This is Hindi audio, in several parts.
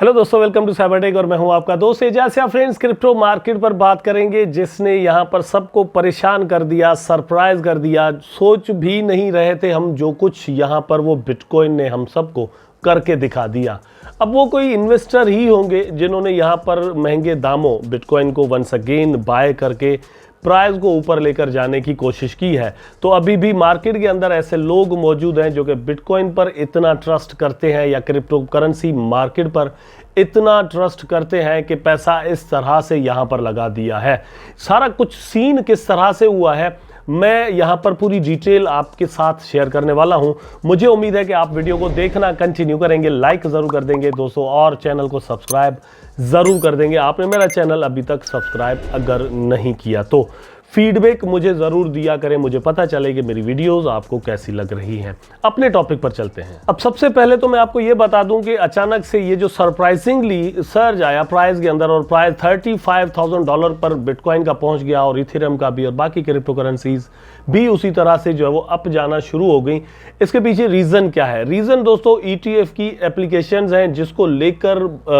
हेलो दोस्तों, वेलकम टू साइबरटेक और मैं हूं आपका दोस्त एजाज। फ्रेंड्स, क्रिप्टो मार्केट पर बात करेंगे जिसने यहां पर सबको परेशान कर दिया, सरप्राइज कर दिया। सोच भी नहीं रहे थे हम जो कुछ यहां पर वो बिटकॉइन ने हम सबको करके दिखा दिया। अब वो कोई इन्वेस्टर ही होंगे जिन्होंने यहां पर महंगे दामों बिटकॉइन को वंस अगेन बाय करके प्राइस को ऊपर लेकर जाने की कोशिश की है। तो अभी भी मार्केट के अंदर ऐसे लोग मौजूद हैं जो कि बिटकॉइन पर इतना ट्रस्ट करते हैं या क्रिप्टो करेंसी मार्केट पर इतना ट्रस्ट करते हैं कि पैसा इस तरह से यहाँ पर लगा दिया है। सारा कुछ सीन किस तरह से हुआ है मैं यहाँ पर पूरी डिटेल आपके साथ शेयर करने वाला हूँ। मुझे उम्मीद है कि आप वीडियो को देखना कंटिन्यू करेंगे, लाइक ज़रूर कर देंगे दोस्तों और चैनल को सब्सक्राइब ज़रूर कर देंगे। आपने मेरा चैनल अभी तक सब्सक्राइब अगर नहीं किया तो फीडबैक मुझे ज़रूर दिया करें, मुझे पता चले कि मेरी वीडियोस आपको कैसी लग रही हैं। अपने टॉपिक पर चलते हैं। अब सबसे पहले तो मैं आपको ये बता दूं कि अचानक से ये जो सरप्राइजिंगली सर्ज आया प्राइस के अंदर और प्राइस $35,000 पर बिटकॉइन का पहुंच गया और इथेरियम का भी और बाकी क्रिप्टो करेंसीज भी उसी तरह से जो है वो अप जाना शुरू हो गई। इसके पीछे रीज़न क्या है? रीज़न दोस्तों ETF की एप्लीकेशंस हैं जिसको लेकर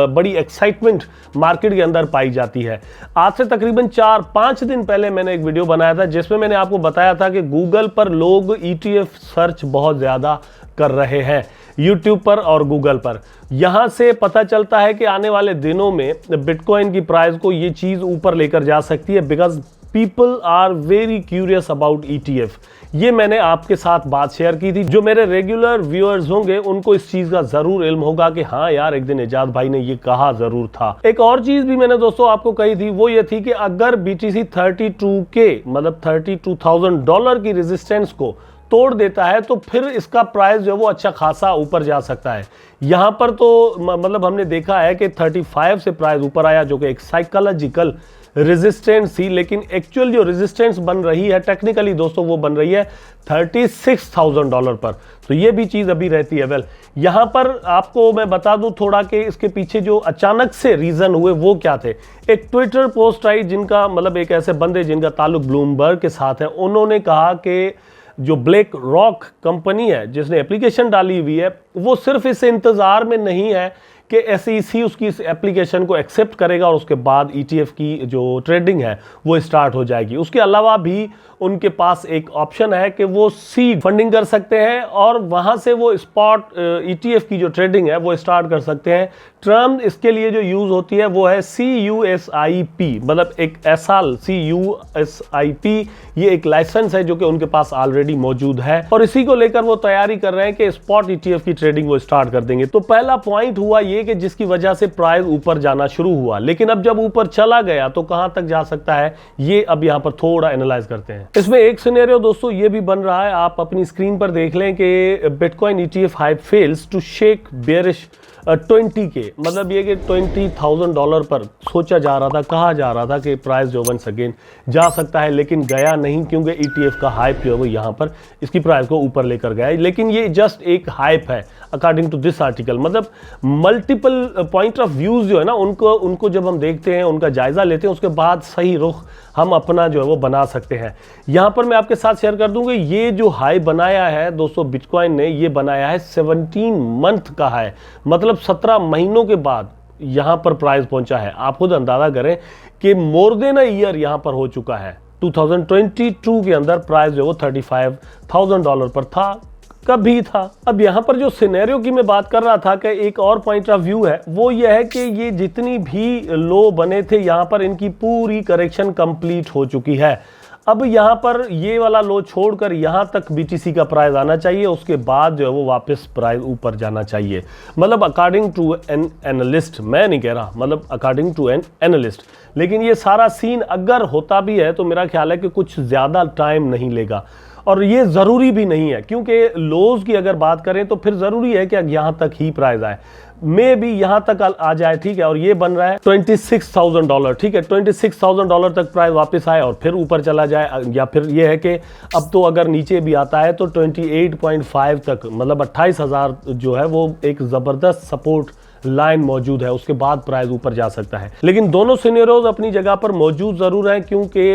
बड़ी एक्साइटमेंट मार्केट के अंदर पाई जाती है। आज से तकरीबन 4-5 दिन पहले मैंने वीडियो बनाया था जिसमें मैंने आपको बताया था कि गूगल पर लोग ETF सर्च बहुत ज़्यादा कर रहे हैं, YouTube पर और गूगल पर। यहाँ से पता चलता है कि आने वाले दिनों में बिटकॉइन की प्राइस को ये चीज़ ऊपर लेकर जा सकती है because people are very curious about ETF। ये मैंने आपके साथ बात शेयर की थी। जो मेरे रेगुलर व्यूअर्स होंगे उनको इस चीज़ का ज़रूर इल्म होगा कि हाँ यार, एक दिन एजाज भाई ने ये कहा ज़रूर था। एक और चीज़ भी मैंने दोस्तों आपको कही थी, वो ये थी कि अगर BTC 32K मतलब $32,000 की रेजिस्टेंस को तोड़ देता है तो फिर इसका प्राइस जो है वो अच्छा खासा ऊपर जा सकता है। यहाँ पर तो मतलब हमने देखा है कि 35 से प्राइस ऊपर आया जो कि एक साइकोलॉजिकल रेजिस्टेंस थी, लेकिन एक्चुअल जो रेजिस्टेंस बन रही है टेक्निकली दोस्तों वो बन रही है $36,000 पर। तो ये भी चीज़ अभी रहती है। वेल, यहाँ पर आपको मैं बता दूं थोड़ा कि इसके पीछे जो अचानक से रीज़न हुए वो क्या थे। एक ट्विटर पोस्ट आई जिनका मतलब एक ऐसे बंदे जिनका ताल्लुक ब्लूमबर्ग के साथ है, उन्होंने कहा कि जो ब्लैक रॉक कंपनी है जिसने एप्लीकेशन डाली हुई है वो सिर्फ इस इंतज़ार में नहीं है कि SEC उसकी इस एप्लीकेशन को एक्सेप्ट करेगा और उसके बाद ETF की जो ट्रेडिंग है वो स्टार्ट हो जाएगी। उसके अलावा भी उनके पास एक ऑप्शन है कि वो सीड फंडिंग कर सकते हैं और वहाँ से वो स्पॉट ETF की जो ट्रेडिंग है वो स्टार्ट कर सकते हैं। टर्म इसके लिए जो यूज़ होती है वो है CUSIP, मतलब एक ऐसा CUSIP, ये एक लाइसेंस है जो कि उनके पास ऑलरेडी मौजूद है और इसी को लेकर वो तैयारी कर रहे हैं कि स्पॉट ETF की ट्रेडिंग वो स्टार्ट कर देंगे। तो पहला पॉइंट हुआ ये कि जिसकी वजह से प्राइस ऊपर जाना शुरू हुआ, लेकिन अब जब ऊपर चला गया तो कहां तक जा सकता है ये अब यहां पर थोड़ा एनालाइज करते हैं। इसमें एक सिनेरियो दोस्तों ये भी बन रहा है, आप अपनी स्क्रीन पर देख लें कि bitcoin ETF hype fails to shake bearish 20K, मतलब ये कि $20,000 पर सोचा जा रहा था, कहा जा रहा था कि प्राइस जो वंस अगेन जा सकता है, लेकिन गया नहीं क्योंकि ETF का हाइप जो है वो यहाँ पर इसकी प्राइस को ऊपर लेकर गया है। लेकिन ये जस्ट एक हाइप है अकॉर्डिंग टू दिस आर्टिकल। मतलब मल्टीपल पॉइंट ऑफ व्यूज जो है ना उनको जब हम देखते हैं, उनका जायजा लेते हैं, उसके बाद सही रुख हम अपना जो है वो बना सकते हैं। यहाँ पर मैं आपके साथ शेयर कर दूंगा ये जो हाई बनाया है दोस्तों बिटकॉइन ने, ये बनाया है 17 मंथ का है, मतलब 17 महीनों के बाद यहाँ पर प्राइस पहुंचा है। आप खुद अंदाजा करें कि मोर देन अ ईयर यहाँ पर हो चुका है। 2022 के अंदर प्राइस जो वो $35,000 पर था, कभी था। अब यहाँ पर जो सिनेरियो की मैं बात कर रहा था कि एक और पॉइंट ऑफ व्यू है वो ये है कि ये जितनी भी लो बने थे यहाँ पर इनकी पूरी करेक्शन कंप्लीट हो चुकी है। अब यहाँ पर ये वाला लो छोड़कर यहाँ तक BTC का प्राइस आना चाहिए, उसके बाद जो है वो वापस प्राइस ऊपर जाना चाहिए। मतलब अकॉर्डिंग टू एन एनालिस्ट, मैं नहीं कह रहा, मतलब अकॉर्डिंग टू एन एनालिस्ट। लेकिन ये सारा सीन अगर होता भी है तो मेरा ख्याल है कि कुछ ज़्यादा टाइम नहीं लेगा और ये ज़रूरी भी नहीं है क्योंकि लोज की अगर बात करें तो फिर ज़रूरी है कि यहाँ तक ही प्राइस आए, मे भी यहाँ तक आ जाए, ठीक है। और ये बन रहा है $26,000, ठीक है। $26,000 तक प्राइस वापस आए और फिर ऊपर चला जाए, या फिर ये है कि अब तो अगर नीचे भी आता है तो 28.5 तक, मतलब 28,000 जो है वो एक ज़बरदस्त सपोर्ट लाइन मौजूद है, उसके बाद प्राइस ऊपर जा सकता है। लेकिन दोनों सिनेरियोज अपनी जगह पर मौजूद जरूर हैं क्योंकि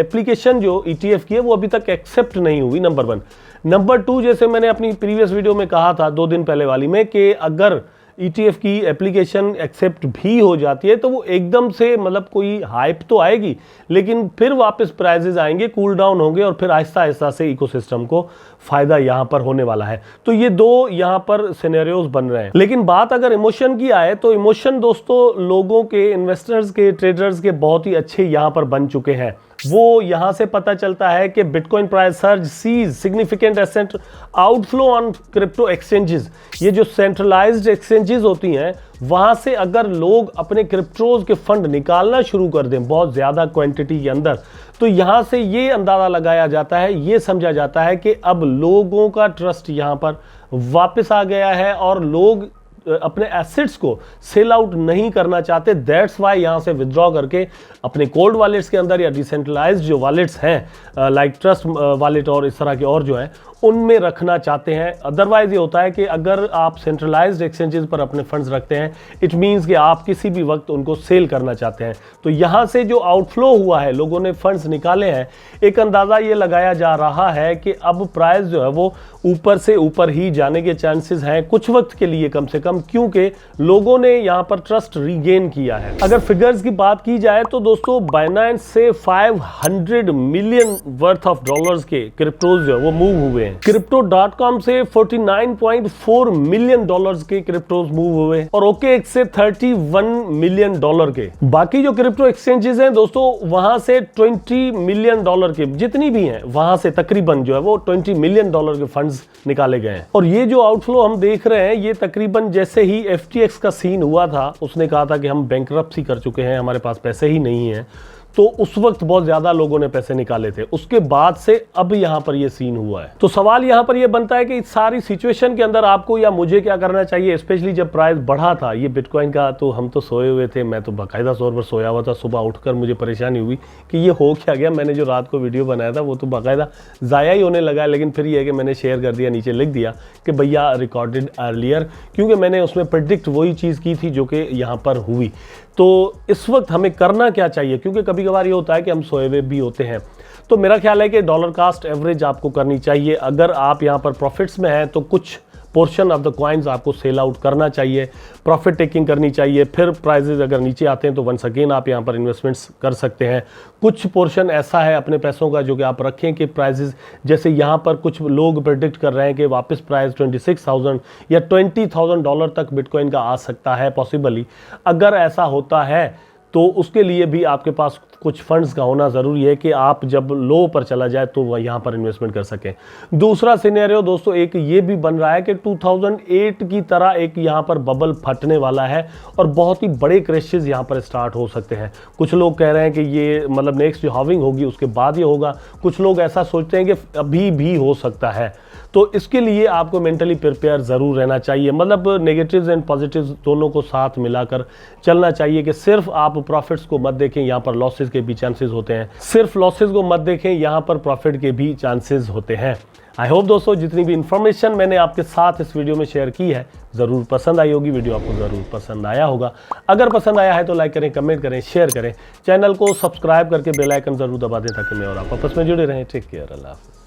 एप्लीकेशन जो ETF की है वो अभी तक एक्सेप्ट नहीं हुई, नंबर 1। नंबर 2, जैसे मैंने अपनी प्रीवियस वीडियो में कहा था 2 दिन पहले वाली में कि अगर ETF की एप्लीकेशन एक्सेप्ट भी हो जाती है तो वो एकदम से मतलब कोई हाइप तो आएगी, लेकिन फिर वापस प्राइजेस आएंगे, कूल डाउन होंगे और फिर आहिस्ता आहिस्ता से इकोसिस्टम को फायदा यहां पर होने वाला है। तो ये दो यहां पर सिनेरियोज बन रहे हैं। लेकिन बात अगर इमोशन की आए तो इमोशन दोस्तों लोगों के, इन्वेस्टर्स के, ट्रेडर्स के बहुत ही अच्छे यहां पर बन चुके हैं। वो यहां से पता चलता है कि bitcoin price surge sees significant asset outflow on crypto exchanges. ये जो सेंट्रलाइज्ड एक्सचेंजेस होती हैं वहां से अगर लोग अपने क्रिप्टोज के फंड निकालना शुरू कर दें बहुत ज्यादा क्वांटिटी के अंदर, तो यहां से ये अंदाजा लगाया जाता है, ये समझा जाता है कि अब लोगों का ट्रस्ट यहां पर वापस आ गया है और लोग अपने एसेट्स को सेल आउट नहीं करना चाहते। दैट्स वाई यहां से विड्रॉ करके अपने कोल्ड वॉलेट्स के अंदर या डिसेंट्रलाइज्ड जो वॉलेट्स हैं लाइक ट्रस्ट वॉलेट और इस तरह के और जो है उनमें रखना चाहते हैं। अदरवाइज ये होता है कि अगर आप सेंट्रलाइज्ड एक्सचेंजेस पर अपने फंड्स रखते हैं, इट मींस कि आप किसी भी वक्त उनको सेल करना चाहते हैं। तो यहां से जो आउटफ्लो हुआ है, लोगों ने फंड्स निकाले हैं, एक अंदाजा ये लगाया जा रहा है कि अब प्राइस जो है वो ऊपर से ऊपर ही जाने के चांसेस हैं कुछ वक्त के लिए कम से कम, क्योंकि लोगों ने यहां पर ट्रस्ट रीगेन किया है। अगर फिगर्स की बात की जाए तो दोस्तों बाइनेंस से 500 मिलियन वर्थ ऑफ डॉलर्स के क्रिप्टोज जो है वो मूव हुए हैं। Crypto.com से 49.4 मिलियन डॉलर्स के क्रिप्टोज मूव हुए और OKX से 31 मिलियन डॉलर के। बाकी जो क्रिप्टो एक्सचेंजेस हैं दोस्तों वहां से 20 मिलियन डॉलर के जितनी भी हैं वहां से तकरीबन जो है वो 20 मिलियन डॉलर के फंड्स निकाले गए हैं। और ये जो आउटफ्लो हम देख रहे हैं ये तकरीबन जैसे ही FTX का सीन हुआ था, उसने कहा था कि हम बैंकरप्सी कर चुके हैं, हमारे पास पैसे ही नहीं है, तो उस वक्त बहुत ज्यादा लोगों ने पैसे निकाले थे। उसके बाद से अब यहां पर यह सीन हुआ है। तो सवाल यहां पर यह बनता है कि इस सारी सिचुएशन के अंदर आपको या मुझे क्या करना चाहिए, स्पेशली जब प्राइस बढ़ा था ये बिटकॉइन का, तो हम तो सोए हुए थे, मैं तो बाकायदा तौर पर सोया हुआ था। सुबह उठकर मुझे परेशानी हुई कि ये हो क्या गया। मैंने जो रात को वीडियो बनाया था वो तो बाकायदा ज़ाया ही होने लगा है, लेकिन फिर ये है कि मैंने शेयर कर दिया, नीचे लिख दिया कि भैया रिकॉर्डेड अर्लियर, क्योंकि मैंने उसमें प्रेडिक्ट वही चीज़ की थी जो कि यहाँ पर हुई। तो इस वक्त हमें करना क्या चाहिए, क्योंकि कभी कभार ये होता है कि हम सोए हुए भी होते हैं। तो मेरा ख्याल है कि डॉलर कास्ट एवरेज आपको करनी चाहिए। अगर आप यहाँ पर प्रॉफिट्स में हैं तो कुछ पोर्शन ऑफ द कॉइन्स आपको सेल आउट करना चाहिए, प्रॉफिट टेकिंग करनी चाहिए। फिर प्राइजेज अगर नीचे आते हैं तो वंस अगेन आप यहाँ पर इन्वेस्टमेंट्स कर सकते हैं। कुछ पोर्शन ऐसा है अपने पैसों का जो कि आप रखें कि प्राइजेज, जैसे यहाँ पर कुछ लोग प्रेडिक्ट कर रहे हैं कि वापस प्राइस 26,000 या 20,000 डॉलर तक बिटकॉइन का आ सकता है पॉसिबली। अगर ऐसा होता है तो उसके लिए भी आपके पास कुछ फंड्स का होना ज़रूरी है कि आप जब लो पर चला जाए तो वह यहाँ पर इन्वेस्टमेंट कर सकें। दूसरा सिनेरियो दोस्तों एक ये भी बन रहा है कि 2008 की तरह एक यहाँ पर बबल फटने वाला है और बहुत ही बड़े क्रैशेस यहाँ पर स्टार्ट हो सकते हैं। कुछ लोग कह रहे हैं कि ये मतलब नेक्स्ट जो हाविंग होगी उसके बाद ये होगा, कुछ लोग ऐसा सोचते हैं कि अभी भी हो सकता है। तो इसके लिए आपको मेंटली प्रिपेयर ज़रूर रहना चाहिए, मतलब नेगेटिव्स एंड पॉजिटिव्स दोनों को साथ मिलाकर चलना चाहिए कि सिर्फ आप प्रॉफिट्स को मत देखें, यहाँ पर लॉसेस के भी चांसेस होते हैं, सिर्फ लॉसेस को मत देखें, यहाँ पर प्रॉफिट के भी चांसेस होते हैं। आई होप दोस्तों जितनी भी इंफॉर्मेशन मैंने आपके साथ इस वीडियो में शेयर की है ज़रूर पसंद आई होगी, वीडियो आपको ज़रूर पसंद आया होगा। अगर पसंद आया है तो लाइक करें, कमेंट करें, शेयर करें, चैनल को सब्सक्राइब करके बेल आइकन ज़रूर दबा दें ताकि मैं और आप आपस में जुड़े रहें। टेक केयर, अल्लाह हाफ़िज़।